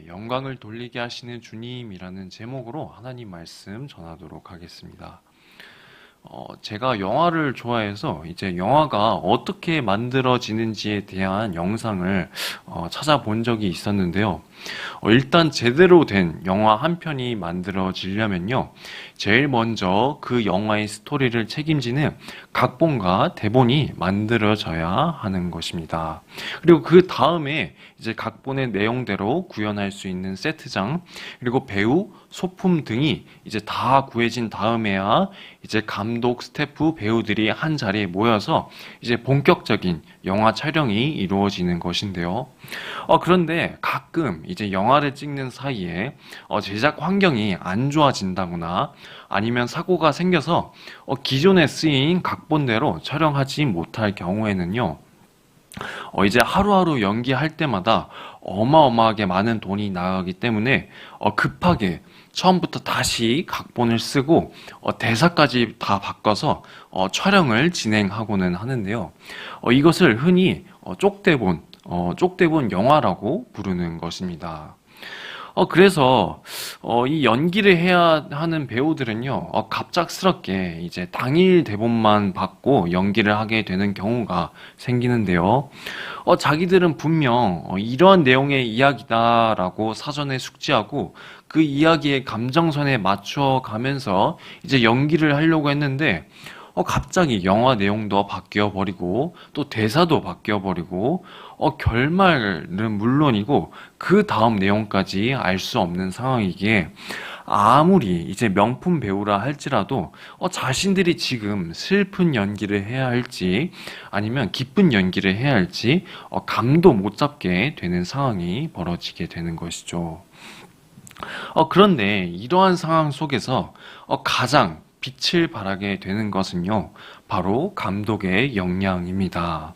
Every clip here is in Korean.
영광을 돌리게 하시는 주님이라는 제목으로 하나님 말씀 전하도록 하겠습니다. 제가 영화를 좋아해서 이제 영화가 어떻게 만들어지는지에 대한 영상을 찾아본 적이 있었는데요. 일단 제대로 된 영화 한 편이 만들어지려면요. 제일 먼저 그 영화의 스토리를 책임지는 각본과 대본이 만들어져야 하는 것입니다. 그리고 그 다음에 이제 각본의 내용대로 구현할 수 있는 세트장, 그리고 배우, 소품 등이 이제 다 구해진 다음에야 이제 감독, 스태프, 배우들이 한 자리에 모여서 이제 본격적인 영화 촬영이 이루어지는 것인데요. 그런데 가끔 이제 영화를 찍는 사이에 제작 환경이 안 좋아진다거나 아니면 사고가 생겨서 기존에 쓰인 각본대로 촬영하지 못할 경우에는요. 이제 하루하루 연기할 때마다 어마어마하게 많은 돈이 나가기 때문에 급하게 처음부터 다시 각본을 쓰고 대사까지 다 바꿔서 촬영을 진행하고는 하는데요. 이것을 흔히 쪽대본 영화라고 부르는 것입니다. 그래서 이 연기를 해야 하는 배우들은요, 갑작스럽게 이제 당일 대본만 받고 연기를 하게 되는 경우가 생기는데요. 자기들은 분명 이러한 내용의 이야기다라고 사전에 숙지하고 그 이야기의 감정선에 맞춰 가면서 이제 연기를 하려고 했는데 갑자기 영화 내용도 바뀌어 버리고 또 대사도 바뀌어 버리고 결말은 물론이고 그 다음 내용까지 알 수 없는 상황이기에 아무리 이제 명품 배우라 할지라도 자신들이 지금 슬픈 연기를 해야 할지 아니면 기쁜 연기를 해야 할지 감도 못 잡게 되는 상황이 벌어지게 되는 것이죠. 그런데 이러한 상황 속에서 가장 빛을 발하게 되는 것은요, 바로 감독의 역량입니다.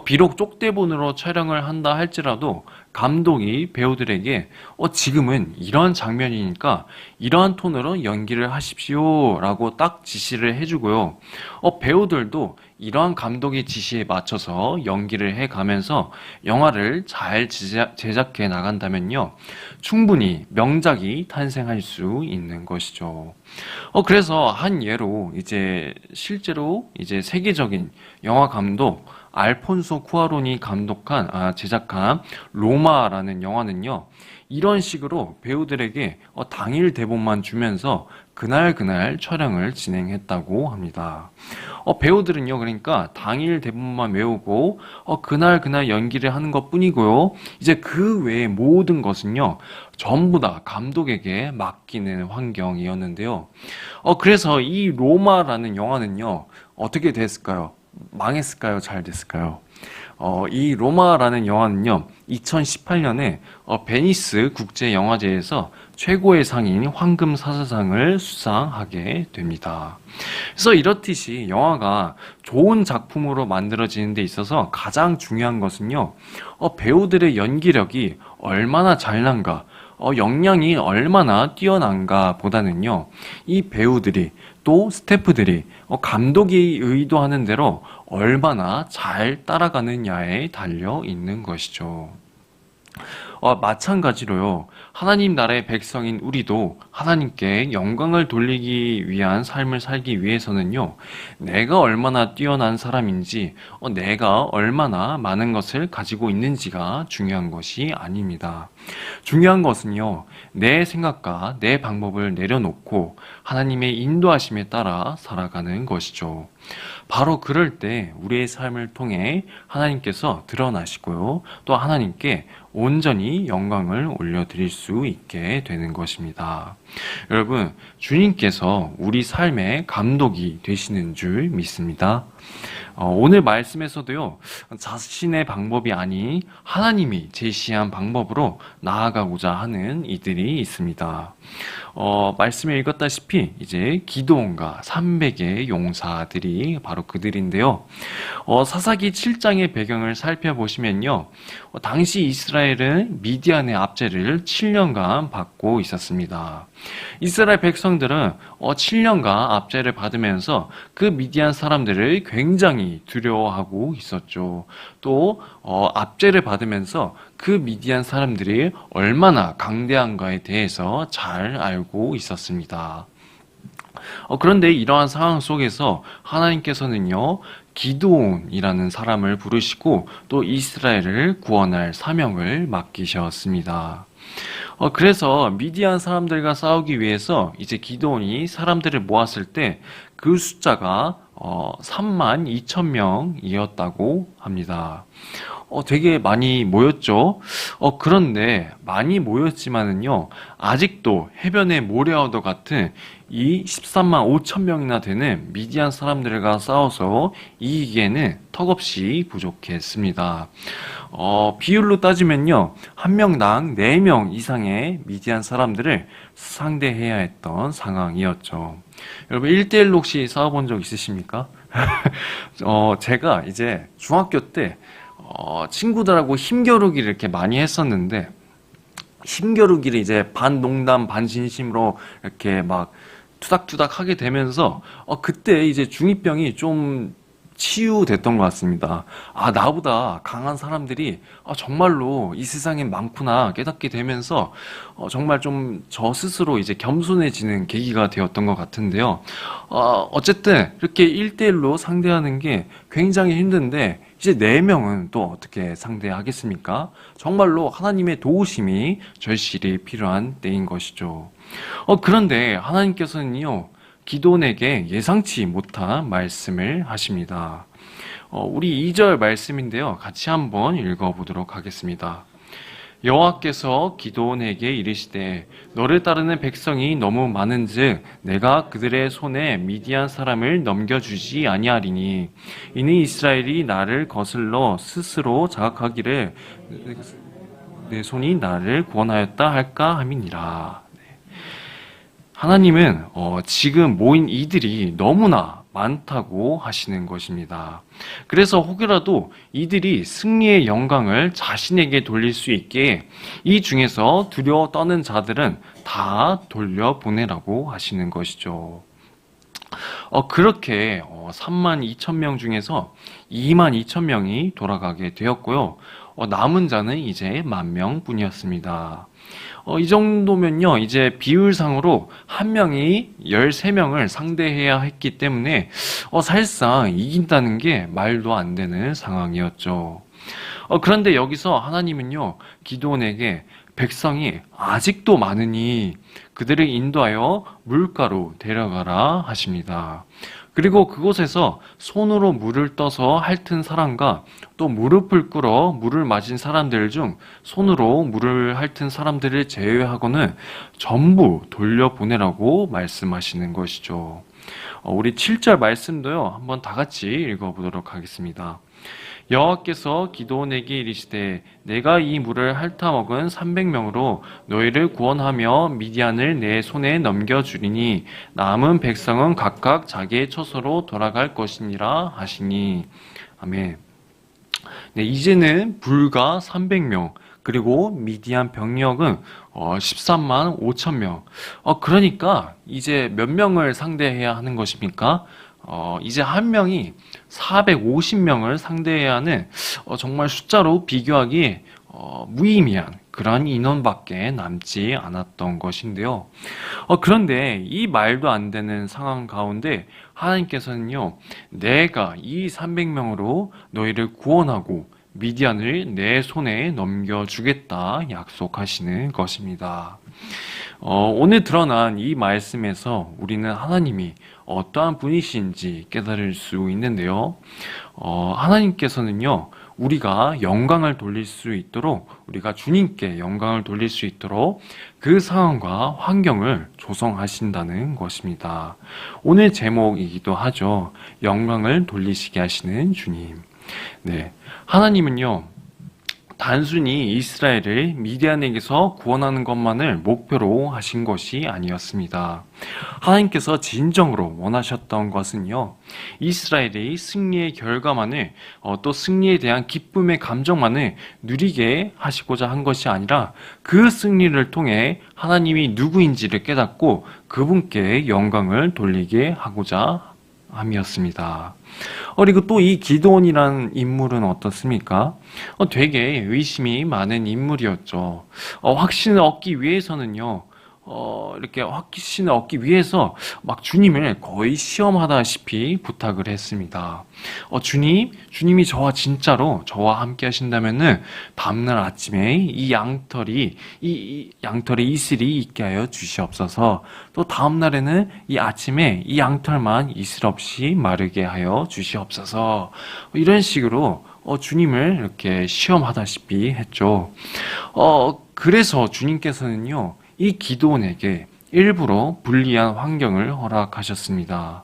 비록 쪽대본으로 촬영을 한다 할지라도 감독이 배우들에게 지금은 이러한 장면이니까 이러한 톤으로 연기를 하십시오 라고 딱 지시를 해주고요. 배우들도 이러한 감독의 지시에 맞춰서 연기를 해가면서 영화를 잘 제작해 나간다면요. 충분히 명작이 탄생할 수 있는 것이죠. 그래서 한 예로 이제 실제로 이제 세계적인 영화 감독 알폰소 쿠아론이 제작한 로마라는 영화는요, 이런 식으로 배우들에게 당일 대본만 주면서 그날 촬영을 진행했다고 합니다. 배우들은요, 그러니까 당일 대본만 외우고 그날 연기를 하는 것 뿐이고요. 이제 그 외의 모든 것은요, 전부 다 감독에게 맡기는 환경이었는데요. 그래서 이 로마라는 영화는요, 어떻게 됐을까요? 망했을까요? 잘 됐을까요? 이 로마라는 영화는요, 2018년에 베니스 국제영화제에서 최고의 상인 황금사자상을 수상하게 됩니다. 그래서 이렇듯이 영화가 좋은 작품으로 만들어지는 데 있어서 가장 중요한 것은요, 배우들의 연기력이 얼마나 잘난가, 역량이 얼마나 뛰어난가 보다는요, 이 배우들이 또 스태프들이 감독이 의도하는 대로 얼마나 잘 따라가느냐에 달려 있는 것이죠. 마찬가지로요, 하나님 나라의 백성인 우리도 하나님께 영광을 돌리기 위한 삶을 살기 위해서는요, 내가 얼마나 뛰어난 사람인지, 내가 얼마나 많은 것을 가지고 있는지가 중요한 것이 아닙니다. 중요한 것은요, 내 생각과 내 방법을 내려놓고 하나님의 인도하심에 따라 살아가는 것이죠. 바로 그럴 때 우리의 삶을 통해 하나님께서 드러나시고요, 또 하나님께 온전히 영광을 올려드릴 수 있게 되는 것입니다. 여러분, 주님께서 우리 삶의 감독이 되시는 줄 믿습니다. 오늘 말씀에서도요, 자신의 방법이 아닌 하나님이 제시한 방법으로 나아가고자 하는 이들이 있습니다. 말씀에 읽었다시피 이제 기드온과 300의 용사들이 바로 바로 그들인데요. 사사기 7장의 배경을 살펴보시면요. 당시 이스라엘은 미디안의 압제를 7년간 받고 있었습니다. 이스라엘 백성들은 7년간 압제를 받으면서 그 미디안 사람들을 굉장히 두려워하고 있었죠. 또 압제를 받으면서 그 미디안 사람들이 얼마나 강대한가에 대해서 잘 알고 있었습니다. 그런데 이러한 상황 속에서 하나님께서는요, 기드온이라는 사람을 부르시고 또 이스라엘을 구원할 사명을 맡기셨습니다. 그래서 미디안 사람들과 싸우기 위해서 이제 기드온이 사람들을 모았을 때 그 숫자가 3만 2천 명이었다고 합니다. 되게 많이 모였죠. 그런데 많이 모였지만은요, 아직도 해변의 모래와도 같은 이 13만 5천 명이나 되는 미디안 사람들과 싸워서 이기기에는 턱없이 부족했습니다. 비율로 따지면요, 한 명당 4명 이상의 미디안 사람들을 상대해야 했던 상황이었죠. 여러분, 1대1로 혹시 싸워본 적 있으십니까? 제가 이제 중학교 때 친구들하고 힘겨루기를 이렇게 많이 했었는데, 힘겨루기를 이제 반 농담 반 진심으로 이렇게 막 투닥투닥 하게 되면서 그때 이제 중2병이 좀 치유됐던 것 같습니다. 나보다 강한 사람들이 정말로 이 세상에 많구나 깨닫게 되면서 정말 좀 저 스스로 이제 겸손해지는 계기가 되었던 것 같은데요. 어쨌든 이렇게 1대1로 상대하는 게 굉장히 힘든데 이제 4명은 또 어떻게 상대하겠습니까? 정말로 하나님의 도우심이 절실히 필요한 때인 것이죠. 그런데 하나님께서는요, 기드온에게 예상치 못한 말씀을 하십니다. 우리 2절 말씀인데요. 같이 한번 읽어보도록 하겠습니다. 여호와께서 기드온에게 이르시되 너를 따르는 백성이 너무 많은즉 내가 그들의 손에 미디안 사람을 넘겨주지 아니하리니 이는 이스라엘이 나를 거슬러 스스로 자각하기를 내 손이 나를 구원하였다 할까 함이니라. 하나님은 지금 모인 이들이 너무나 많다고 하시는 것입니다. 그래서 혹여라도 이들이 승리의 영광을 자신에게 돌릴 수 있게 이 중에서 두려워 떠는 자들은 다 돌려보내라고 하시는 것이죠. 그렇게 3만 2천 명 중에서 2만 2천 명이 돌아가게 되었고요. 남은 자는 이제 1만 명뿐이었습니다. 이 정도면요, 이제 비율상으로 한 명이 13명을 상대해야 했기 때문에 사실상 이긴다는 게 말도 안 되는 상황이었죠. 그런데 여기서 하나님은요, 기드온에게 백성이 아직도 많으니 그들을 인도하여 물가로 데려가라 하십니다. 그리고 그곳에서 손으로 물을 떠서 핥은 사람과 또 무릎을 꿇어 물을 마신 사람들 중 손으로 물을 핥은 사람들을 제외하고는 전부 돌려보내라고 말씀하시는 것이죠. 우리 7절 말씀도요, 한번 다 같이 읽어보도록 하겠습니다. 여호와께서 기드온에게 이르시되 내가 이 물을 핥아먹은 300명으로 너희를 구원하며 미디안을 내 손에 넘겨주리니 남은 백성은 각각 자기의 처소로 돌아갈 것이니라 하시니. 아멘. 네, 이제는 불과 300명 그리고 미디안 병력은 13만 5천 명. 그러니까 이제 몇 명을 상대해야 하는 것입니까? 이제 한 명이 450명을 상대해야 하는 정말 숫자로 비교하기 무의미한 그러한 인원밖에 남지 않았던 것인데요. 그런데 이 말도 안 되는 상황 가운데 하나님께서는요, 내가 이 300명으로 너희를 구원하고 미디안을 내 손에 넘겨주겠다 약속하시는 것입니다. 오늘 드러난 이 말씀에서 우리는 하나님이 어떠한 분이신지 깨달을 수 있는데요. 하나님께서는요, 우리가 영광을 돌릴 수 있도록, 우리가 주님께 영광을 돌릴 수 있도록 그 상황과 환경을 조성하신다는 것입니다. 오늘 제목이기도 하죠. 영광을 돌리시게 하시는 주님. 네. 하나님은요, 단순히 이스라엘을 미디안에게서 구원하는 것만을 목표로 하신 것이 아니었습니다. 하나님께서 진정으로 원하셨던 것은요, 이스라엘의 승리의 결과만을, 또 승리에 대한 기쁨의 감정만을 누리게 하시고자 한 것이 아니라 그 승리를 통해 하나님이 누구인지를 깨닫고 그분께 영광을 돌리게 하고자 함이었습니다. 그리고 또 이 기드온이라는 인물은 어떻습니까? 되게 의심이 많은 인물이었죠. 확신을 얻기 위해서는요, 이렇게 확신을 얻기 위해서 막 주님을 거의 시험하다시피 부탁을 했습니다. 주님이 저와 함께 하신다면은 밤날 아침에 이 양털에 이슬이 있게 하여 주시옵소서. 또 다음 날에는 이 아침에 이 양털만 이슬 없이 마르게 하여 주시옵소서. 이런 식으로 주님을 이렇게 시험하다시피 했죠. 그래서 주님께서는요, 이 기드온에게 일부러 불리한 환경을 허락하셨습니다.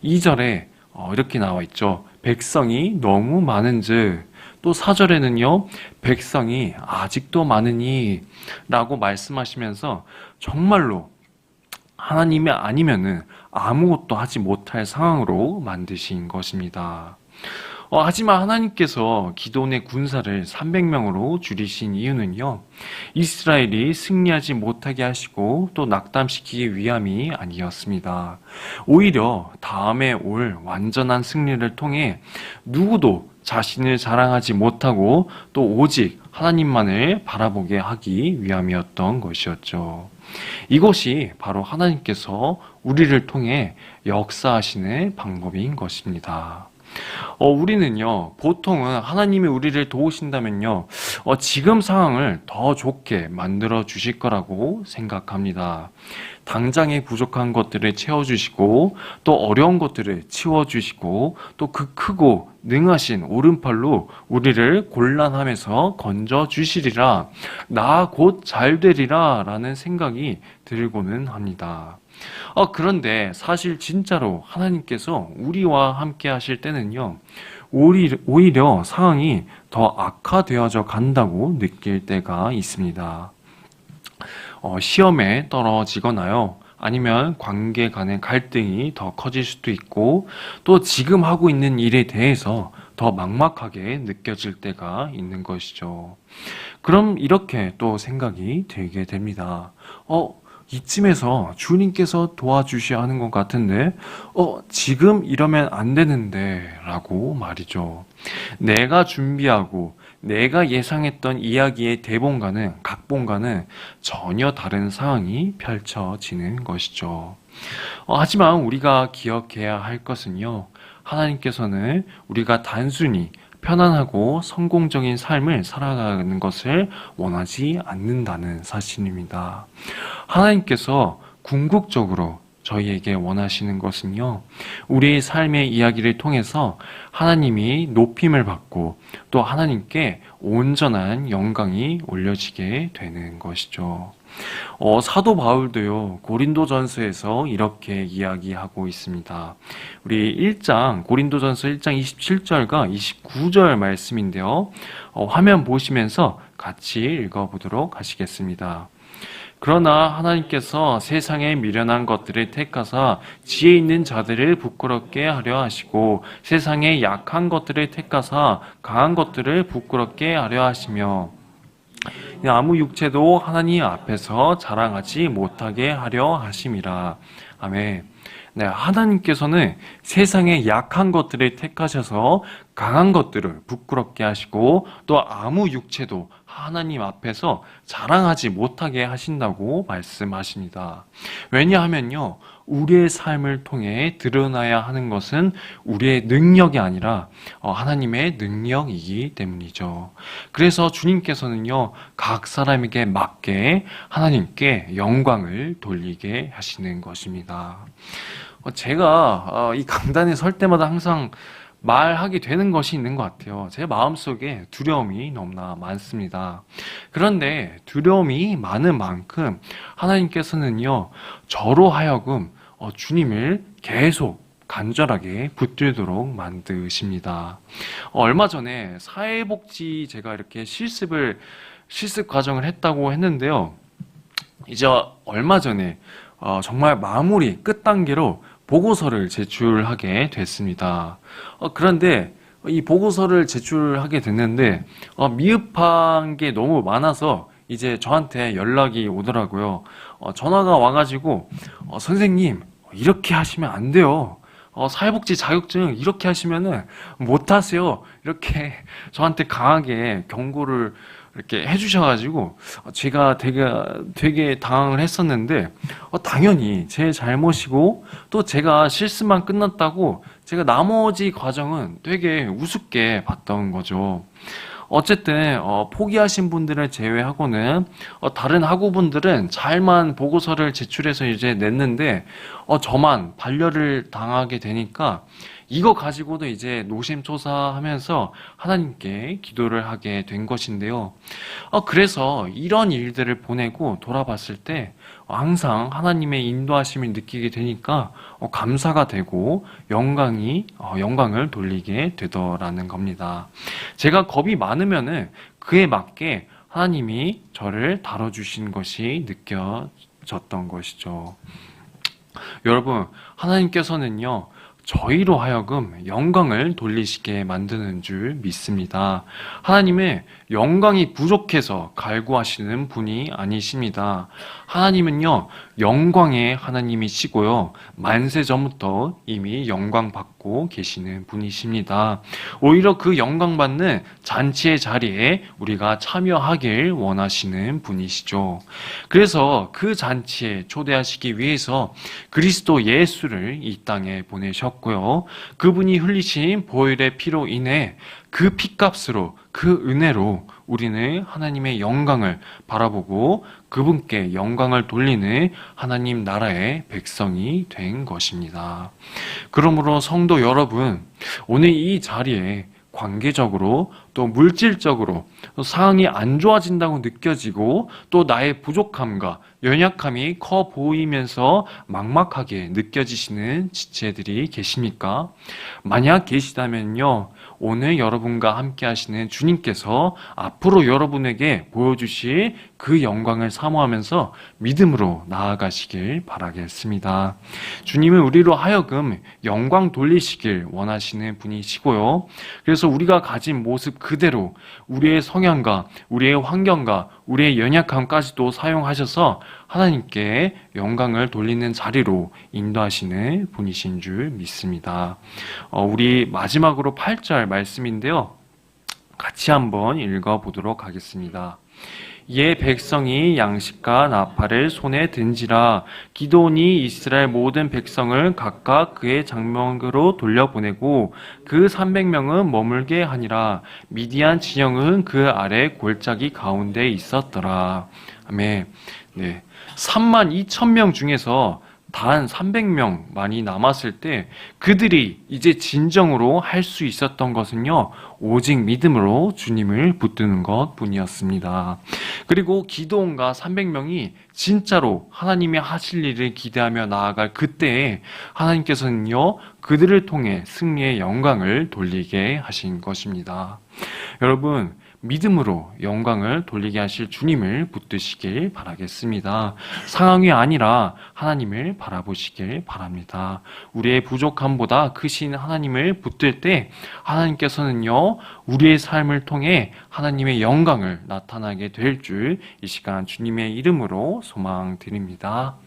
2절에 이렇게 나와 있죠. 백성이 너무 많은즉, 또 4절에는요, 백성이 아직도 많으니 라고 말씀하시면서 정말로 하나님이 아니면은 아무것도 하지 못할 상황으로 만드신 것입니다. 하지만 하나님께서 기드온의 군사를 300명으로 줄이신 이유는요, 이스라엘이 승리하지 못하게 하시고 또 낙담시키기 위함이 아니었습니다. 오히려 다음에 올 완전한 승리를 통해 누구도 자신을 자랑하지 못하고 또 오직 하나님만을 바라보게 하기 위함이었던 것이었죠. 이것이 바로 하나님께서 우리를 통해 역사하시는 방법인 것입니다. 우리는요, 보통은 하나님이 우리를 도우신다면요, 지금 상황을 더 좋게 만들어 주실 거라고 생각합니다. 당장에 부족한 것들을 채워주시고, 또 어려운 것들을 치워주시고, 또 그 크고 능하신 오른팔로 우리를 곤란함에서 건져주시리라, 나 곧 잘되리라 라는 생각이 들고는 합니다. 그런데 사실 진짜로 하나님께서 우리와 함께 하실 때는요, 오히려 상황이 더 악화되어져 간다고 느낄 때가 있습니다. 시험에 떨어지거나요, 아니면 관계 간의 갈등이 더 커질 수도 있고, 또 지금 하고 있는 일에 대해서 더 막막하게 느껴질 때가 있는 것이죠. 그럼 이렇게 또 생각이 들게 됩니다. 이쯤에서 주님께서 도와주셔야 하는 것 같은데, 지금 이러면 안 되는데, 라고 말이죠. 내가 준비하고 내가 예상했던 이야기의 대본과는, 각본과는 전혀 다른 상황이 펼쳐지는 것이죠. 하지만 우리가 기억해야 할 것은요, 하나님께서는 우리가 단순히 편안하고 성공적인 삶을 살아가는 것을 원하지 않는다는 사실입니다. 하나님께서 궁극적으로 저희에게 원하시는 것은요, 우리의 삶의 이야기를 통해서 하나님이 높임을 받고 또 하나님께 온전한 영광이 올려지게 되는 것이죠. 사도 바울도요, 고린도전서에서 이렇게 이야기하고 있습니다. 우리 고린도전서 1장 27절과 29절 말씀인데요, 화면 보시면서 같이 읽어보도록 하시겠습니다. 그러나 하나님께서 세상에 미련한 것들을 택하사 지혜 있는 자들을 부끄럽게 하려 하시고, 세상에 약한 것들을 택하사 강한 것들을 부끄럽게 하려 하시며, 아무 육체도 하나님 앞에서 자랑하지 못하게 하려 하심이라. 아멘. 네, 하나님께서는 세상의 약한 것들을 택하셔서 강한 것들을 부끄럽게 하시고, 또 아무 육체도 하나님 앞에서 자랑하지 못하게 하신다고 말씀하십니다. 왜냐하면요, 우리의 삶을 통해 드러나야 하는 것은 우리의 능력이 아니라 하나님의 능력이기 때문이죠. 그래서 주님께서는요, 각 사람에게 맞게 하나님께 영광을 돌리게 하시는 것입니다. 제가 이 강단에 설 때마다 항상 말하게 되는 것이 있는 것 같아요. 제 마음속에 두려움이 너무나 많습니다. 그런데 두려움이 많은 만큼 하나님께서는요, 저로 하여금 주님을 계속 간절하게 붙들도록 만드십니다. 얼마 전에 사회복지 제가 이렇게 실습 과정을 했다고 했는데요. 이제 얼마 전에 정말 마무리 끝 단계로 보고서를 제출하게 됐습니다. 그런데 이 보고서를 제출하게 됐는데 미흡한 게 너무 많아서 이제 저한테 연락이 오더라고요. 전화가 와가지고 선생님 이렇게 하시면 안 돼요. 사회복지 자격증 이렇게 하시면은 못 하세요. 이렇게 저한테 강하게 경고를 이렇게 해주셔가지고 제가 되게 당황을 했었는데 당연히 제 잘못이고 또 제가 실수만 끝났다고 제가 나머지 과정은 되게 우습게 봤던 거죠. 어쨌든 포기하신 분들을 제외하고는 다른 학우분들은 잘만 보고서를 제출해서 이제 냈는데 저만 반려를 당하게 되니까 이거 가지고도 이제 노심초사하면서 하나님께 기도를 하게 된 것인데요. 그래서 이런 일들을 보내고 돌아봤을 때 항상 하나님의 인도하심을 느끼게 되니까 감사가 되고 영광을 돌리게 되더라는 겁니다. 제가 겁이 많으면은 그에 맞게 하나님이 저를 다뤄주신 것이 느껴졌던 것이죠. 여러분, 하나님께서는요, 저희로 하여금 영광을 돌리시게 만드는 줄 믿습니다. 하나님의 영광이 부족해서 갈구하시는 분이 아니십니다. 하나님은요, 영광의 하나님이시고요, 만세 전부터 이미 영광 받고 계시는 분이십니다. 오히려 그 영광 받는 잔치의 자리에 우리가 참여하길 원하시는 분이시죠. 그래서 그 잔치에 초대하시기 위해서 그리스도 예수를 이 땅에 보내셨고요. 그분이 흘리신 보혈의 피로 인해 그 피값으로 그 은혜로 우리는 하나님의 영광을 바라보고 그분께 영광을 돌리는 하나님 나라의 백성이 된 것입니다. 그러므로 성도 여러분, 오늘 이 자리에 관계적으로 또 물질적으로 또 상황이 안 좋아진다고 느껴지고 또 나의 부족함과 연약함이 커 보이면서 막막하게 느껴지시는 지체들이 계십니까? 만약 계시다면요, 오늘 여러분과 함께 하시는 주님께서 앞으로 여러분에게 보여주실 그 영광을 사모하면서 믿음으로 나아가시길 바라겠습니다. 주님은 우리로 하여금 영광 돌리시길 원하시는 분이시고요. 그래서 우리가 가진 모습 그대로 우리의 성향과 우리의 환경과 우리의 연약함까지도 사용하셔서 하나님께 영광을 돌리는 자리로 인도하시는 분이신 줄 믿습니다. 우리 마지막으로 8절 말씀인데요. 같이 한번 읽어보도록 하겠습니다. 이에 백성이 양식과 나팔을 손에 든지라 기드온이 이스라엘 모든 백성을 각각 그의 장막으로 돌려보내고 그 300명은 머물게 하니라. 미디안 진영은 그 아래 골짜기 가운데 있었더라. 아멘. 네, 32,000명 중에서 단 300명만이 남았을 때 그들이 이제 진정으로 할 수 있었던 것은요, 오직 믿음으로 주님을 붙드는 것 뿐이었습니다. 그리고 기드온과 300명이 진짜로 하나님이 하실 일을 기대하며 나아갈 그때에 하나님께서는요, 그들을 통해 승리의 영광을 돌리게 하신 것입니다. 여러분, 믿음으로 영광을 돌리게 하실 주님을 붙드시길 바라겠습니다. 상황이 아니라 하나님을 바라보시길 바랍니다. 우리의 부족함보다 크신 하나님을 붙들 때 하나님께서는요, 우리의 삶을 통해 하나님의 영광을 나타나게 될 줄 이 시간 주님의 이름으로 소망드립니다.